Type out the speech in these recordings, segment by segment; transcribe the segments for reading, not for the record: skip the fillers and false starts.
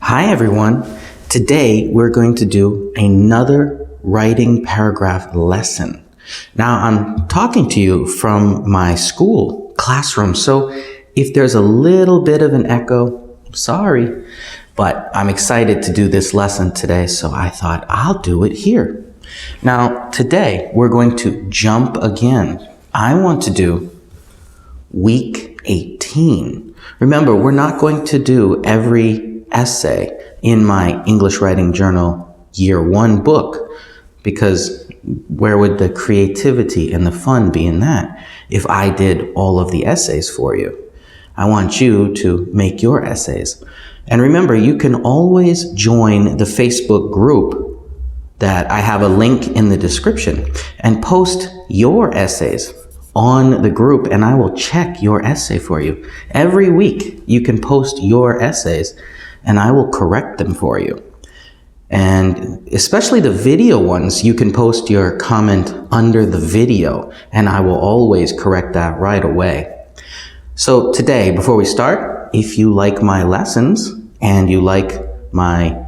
Hi everyone. Today we're going to do another writing paragraph lesson. Now I'm talking to you from my school classroom, so if there's a little bit of an echo, sorry, but I'm excited to do this lesson today, so I thought I'll do it here. Now today we're going to jump again. I want to do week 18. Remember, we're not going to do every essay in my English Writing Journal Year 1 book, because where would the creativity and the fun be in that if I did all of the essays for you? I want you to make your essays. And remember, you can always join the Facebook group that I have a link in the description and post your essays on the group, and I will check your essay for you. Every week you can post your essays and I will correct them for you. And especially the video ones, you can post your comment under the video and I will always correct that right away. So today, before we start, if you like my lessons and you like my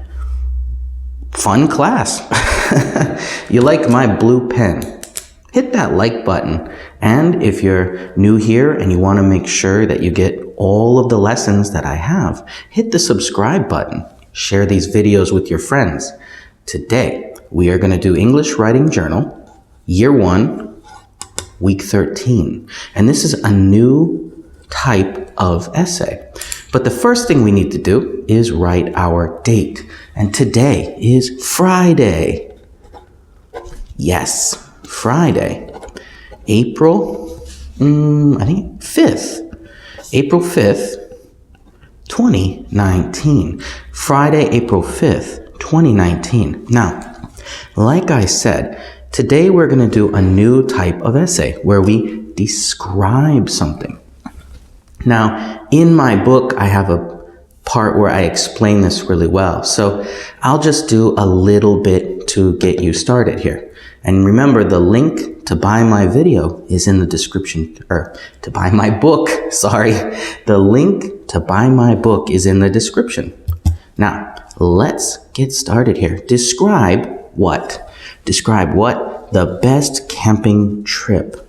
fun class, you like my blue pen, hit that like button. And if you're new here and you want to make sure that you get all of the lessons that I have, hit the subscribe button. Share these videos with your friends. Today, we are going to do English Writing Journal, Year 1, Week 13. And this is a new type of essay. But the first thing we need to do is write our date. And today is Friday. Yes, Friday. April 5th. April 5th, 2019. Friday, April 5th, 2019. Now, like I said, today we're going to do a new type of essay where we describe something. Now, in my book, I have a part where I explain this really well. So I'll just do a little bit to get you started here. And remember, the link to buy my video is in the description, or to buy my book, sorry. The link to buy my book is in the description. Now, let's get started here. Describe what? Describe what? The best camping trip.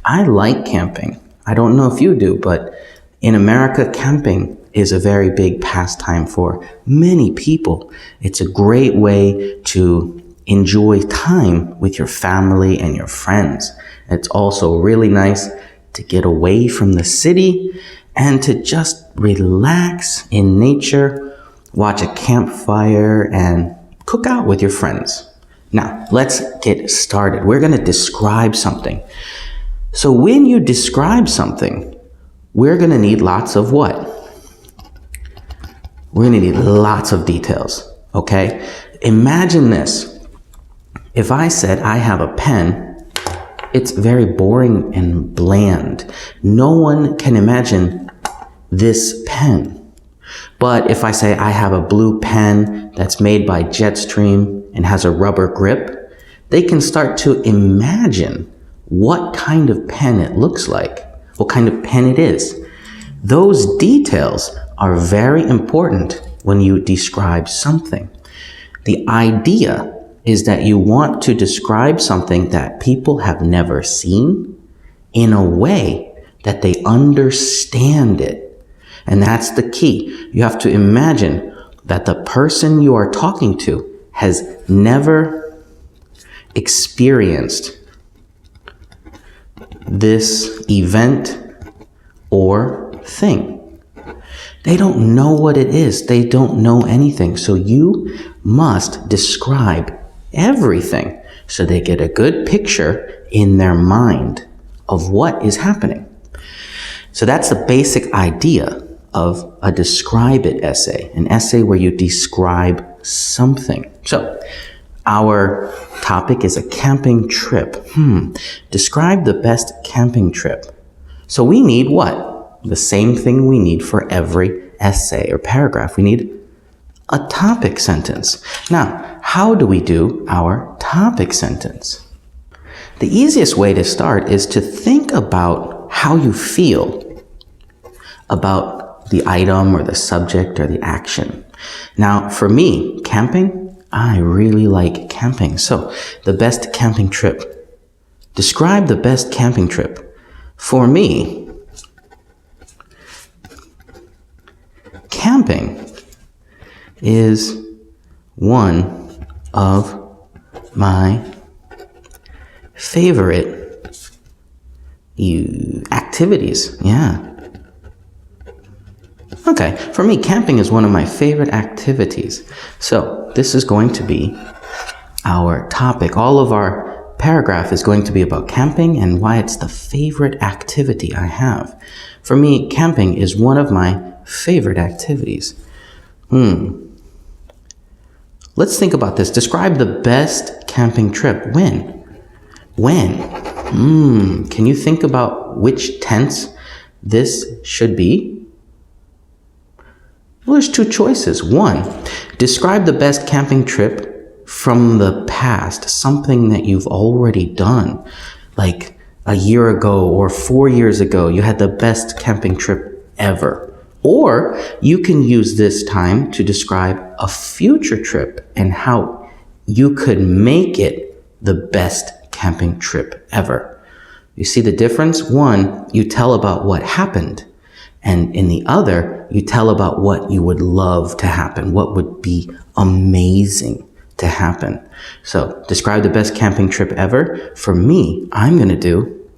I like camping. I don't know if you do, but in America, camping is a very big pastime for many people. It's a great way to enjoy time with your family and your friends. It's also really nice to get away from the city and to just relax in nature, watch a campfire, and cook out with your friends. Now, let's get started. We're going to describe something. So when you describe something, we're going to need lots of what? We're going to need lots of details, okay? Imagine this. If I said I have a pen, it's very boring and bland. No one can imagine this pen. But if I say I have a blue pen that's made by Jetstream and has a rubber grip, they can start to imagine what kind of pen it looks like, what kind of pen it is. Those details are very important when you describe something. The idea is that you want to describe something that people have never seen in a way that they understand it. And that's the key. You have to imagine that the person you are talking to has never experienced this event or thing. They don't know what it is. They don't know anything. So you must describe everything so they get a good picture in their mind of what is happening. So that's the basic idea of a describe it essay, an essay where you describe something. So our topic is a camping trip. Describe the best camping trip. So we need what? The same thing we need for every essay or paragraph. We need a topic sentence. Now, how do we do our topic sentence? The easiest way to start is to think about how you feel about the item or the subject or the action. Now, for me, camping, I really like camping. So, the best camping trip. Describe the best camping trip. For me, camping is one of my favorite activities. Yeah. Okay, for me, camping is one of my favorite activities. So, this is going to be our topic. All of our paragraph is going to be about camping and why it's the favorite activity I have. For me, camping is one of my favorite activities. Let's think about this. Describe the best camping trip. When? Can you think about which tense this should be? Well, there's two choices. One, describe the best camping trip from the past, something that you've already done. Like a year ago or 4 years ago, you had the best camping trip ever. Or you can use this time to describe a future trip and how you could make it the best camping trip ever. You see the difference? One, you tell about what happened. And in the other, you tell about what you would love to happen, what would be amazing to happen. So, describe the best camping trip ever. For me, I'm going to do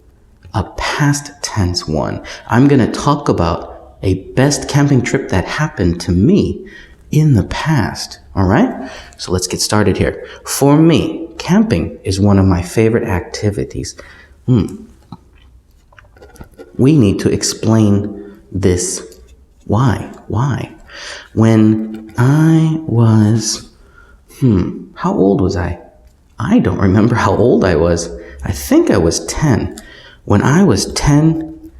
a past tense one. I'm going to talk about a best camping trip that happened to me in the past. All right? So, let's get started here. For me, camping is one of my favorite activities. We need to explain this. Why? When I was, how old was I? I don't remember how old I was. I think I was 10. When I was 10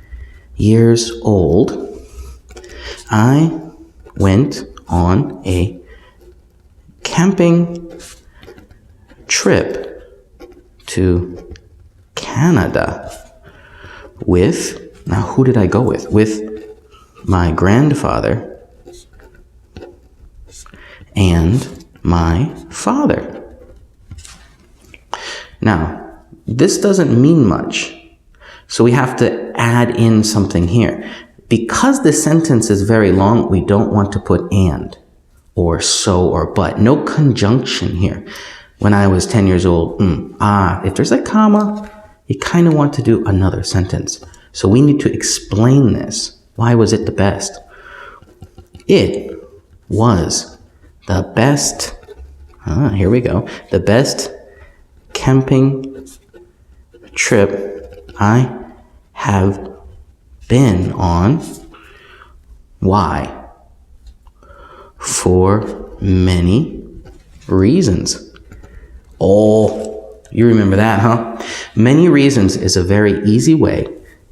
years old, I went on a camping trip to Canada with, now who did I go with? With my grandfather and my father. Now, this doesn't mean much, so we have to add in something here. Because the sentence is very long, we don't want to put and or so or but. No conjunction here. When I was 10 years old, if there's a comma, you kind of want to do another sentence. So we need to explain this. Why was it the best? It was the best, here we go, the best camping trip I have been on. Why? For many reasons. Oh, you remember that, huh? Many reasons is a very easy way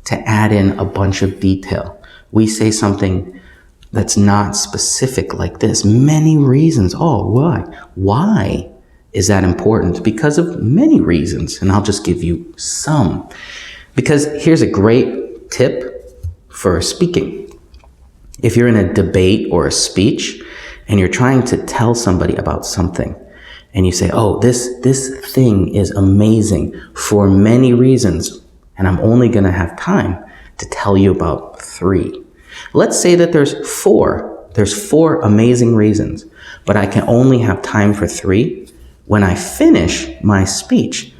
to add in a bunch of detail. We say something that's not specific like this. Many reasons. Oh, why? Why is that important? Because of many reasons. And I'll just give you some. Because here's a great tip for speaking. If you're in a debate or a speech and you're trying to tell somebody about something and you say, oh, this thing is amazing for many reasons, and I'm only going to have time to tell you about 3. Let's say that there's 4. There's 4 amazing reasons, but I can only have time for 3. When I finish my speech,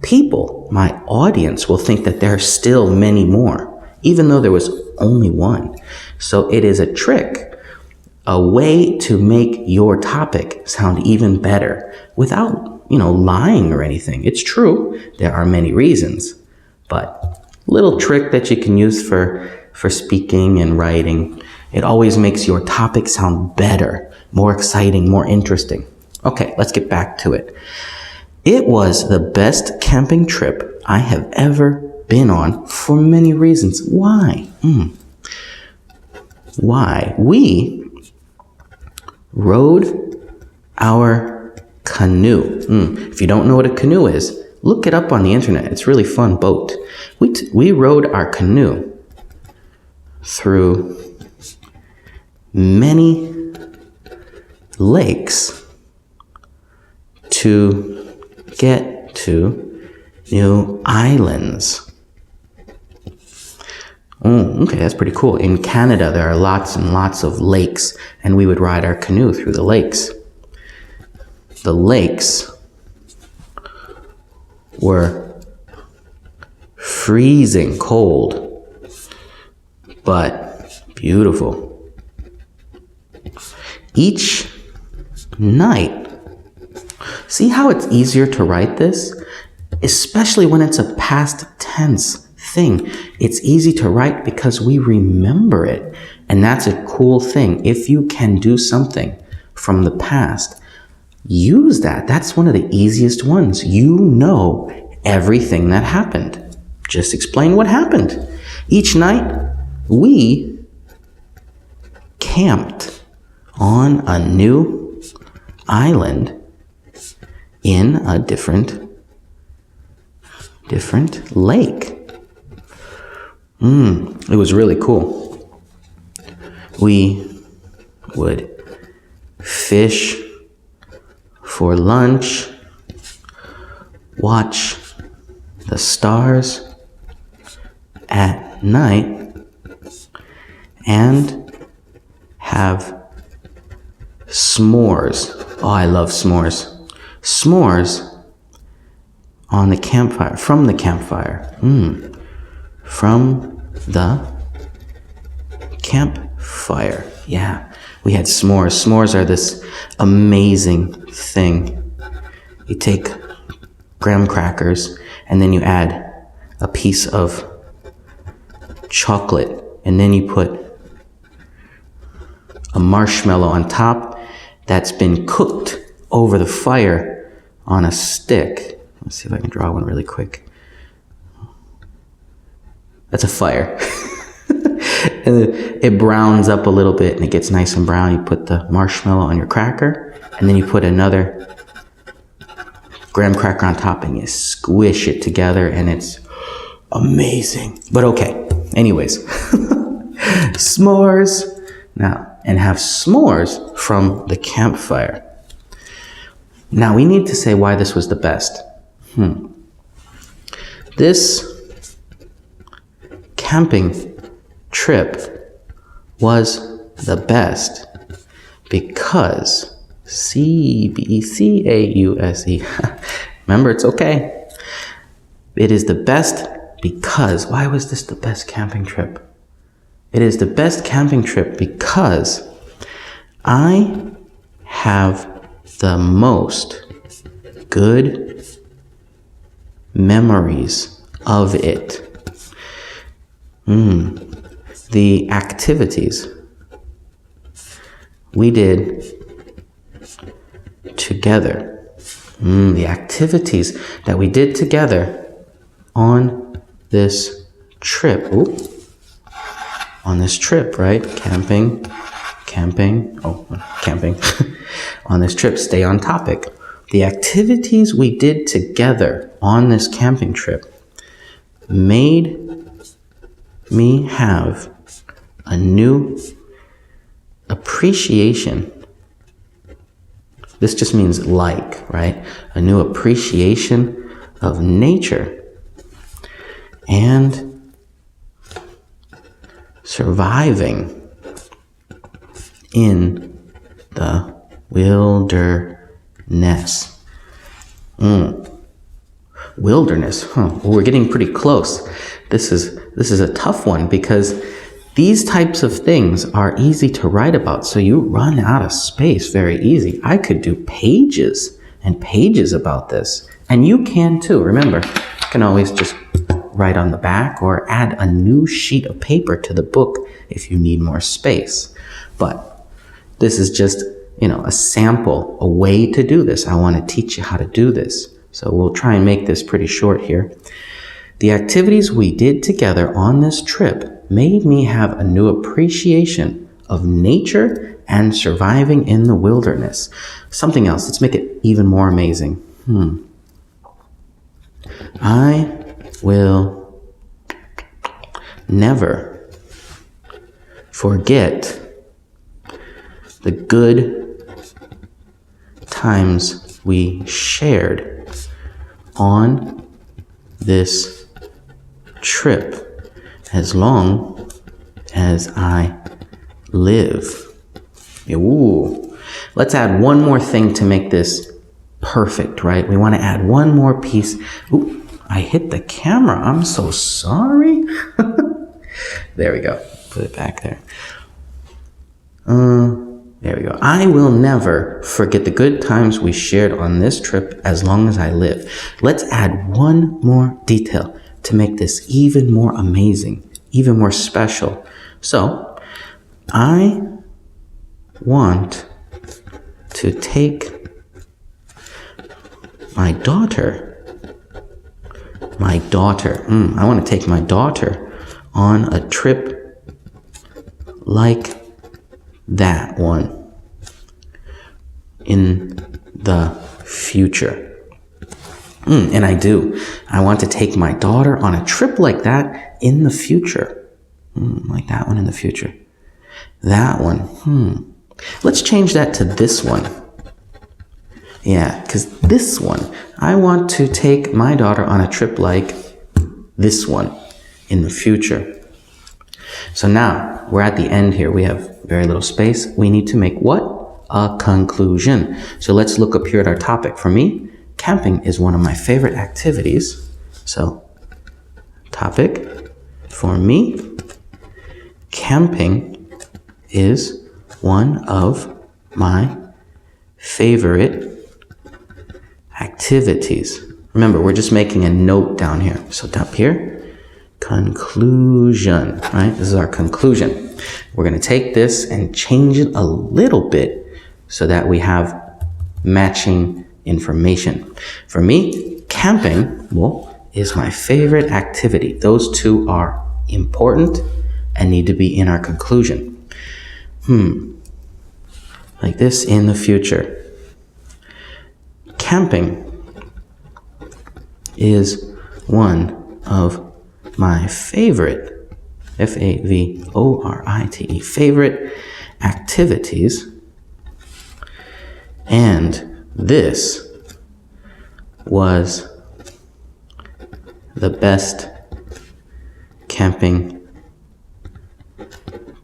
people, my audience, will think that there are still many more, even though there was only 1. So it is a trick, a way to make your topic sound even better without, lying or anything. It's true, there are many reasons, but little trick that you can use for speaking and writing. It always makes your topic sound better, more exciting, more interesting. Okay, let's get back to it. It was the best camping trip I have ever been on for many reasons. Why? Why? We rowed our canoe. If you don't know what a canoe is, look it up on the internet. It's a really fun boat. We rowed our canoe through many lakes to get to new islands. Okay, that's pretty cool. In Canada, there are lots and lots of lakes, and we would ride our canoe through the lakes. The lakes were freezing cold, but beautiful. Each night, see how it's easier to write this? Especially when it's a past tense thing. It's easy to write because we remember it. And that's a cool thing. If you can do something from the past, use that. That's one of the easiest ones. You know everything that happened. Just explain what happened. Each night, we camped on a new island in a different lake. It was really cool. We would fish for lunch, watch the stars at night, and have s'mores. Oh, I love s'mores. S'mores on the campfire, from the campfire. From the campfire. Yeah, we had s'mores. S'mores are this amazing thing. You take graham crackers and then you add a piece of chocolate and then you put a marshmallow on top that's been cooked over the fire on a stick. Let's see if I can draw one really quick. That's a fire. And it browns up a little bit and it gets nice and brown. You put the marshmallow on your cracker and then you put another graham cracker on top and you squish it together and it's amazing. But okay, anyways. S'mores. Now, and have s'mores from the campfire. Now, we need to say why this was the best. This camping trip was the best because C-B-C-A-U-S-E. Remember, it's okay. It is the best because, why was this the best camping trip? It is the best camping trip because I have the most good memories of it. The activities we did together. The activities that we did together on this trip. On this trip, right? Camping. On this trip, stay on topic. The activities we did together on this camping trip made me have a new appreciation. This just means like, right? A new appreciation of nature and surviving in the wilderness. Wilderness, Well, we're getting pretty close. This is a tough one because these types of things are easy to write about, so you run out of space very easy. I could do pages and pages about this, and you can too. Remember, you can always just write on the back or add a new sheet of paper to the book if you need more space. But this is just, a sample, a way to do this. I want to teach you how to do this. So we'll try and make this pretty short here. The activities we did together on this trip made me have a new appreciation of nature and surviving in the wilderness. Something else, let's make it even more amazing. I will never forget the good times we shared on this trip as long as I live. Ooh. Let's add one more thing to make this perfect, right? We want to add one more piece. Ooh, I hit the camera. I'm so sorry. There we go. Put it back there. There we go. I will never forget the good times we shared on this trip as long as I live. Let's add one more detail to make this even more amazing, even more special. So, I want to take my daughter. I want to take my daughter on a trip like that one in the future. And I do. I want to take my daughter on a trip like that in the future. Like that one in the future. That one. Let's change that to this one. Yeah, because this one, I want to take my daughter on a trip like this one in the future. So now we're at the end here. We have very little space. We need to make what? A conclusion. So let's look up here at our topic. For me, camping is one of my favorite activities. So topic, for me, camping is one of my favorite activities. Remember, we're just making a note down here. So up here, conclusion, right? This is our conclusion. We're going to take this and change it a little bit so that we have matching information. For me, camping, is my favorite activity. Those two are important and need to be in our conclusion. Like this in the future. Camping is one of my favorite, favorite, favorite activities. And this was the best camping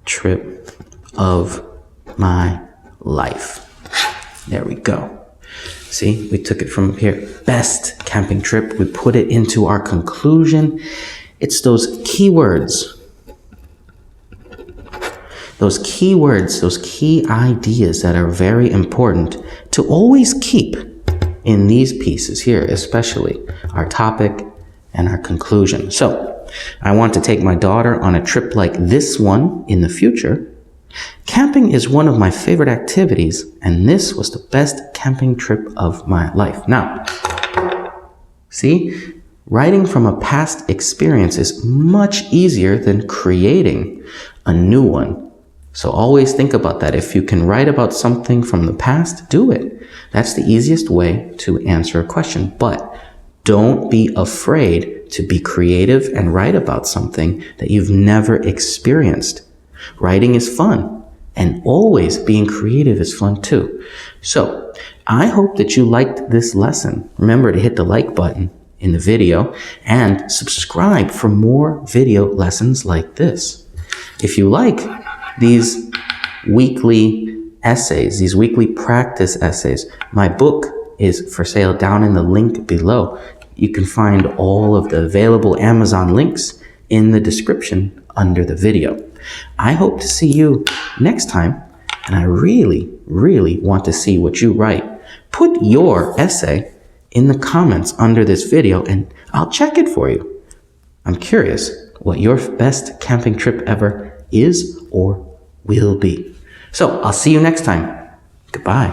trip of my life. There we go. See, we took it from here. Best camping trip. We put it into our conclusion. It's those keywords. Those keywords, those key ideas that are very important to always keep in these pieces here, especially our topic and our conclusion. So, I want to take my daughter on a trip like this one in the future. Camping is one of my favorite activities, and this was the best camping trip of my life. Now, see, writing from a past experience is much easier than creating a new one. So always think about that. If you can write about something from the past, do it. That's the easiest way to answer a question. But don't be afraid to be creative and write about something that you've never experienced. Writing is fun, and always being creative is fun too. So, I hope that you liked this lesson. Remember to hit the like button in the video and subscribe for more video lessons like this. If you like these weekly essays, these weekly practice essays, my book is for sale down in the link below. You can find all of the available Amazon links in the description under the video. I hope to see you next time, and I really, really want to see what you write. Put your essay in the comments under this video, and I'll check it for you. I'm curious what your best camping trip ever is or will be. So I'll see you next time. Goodbye.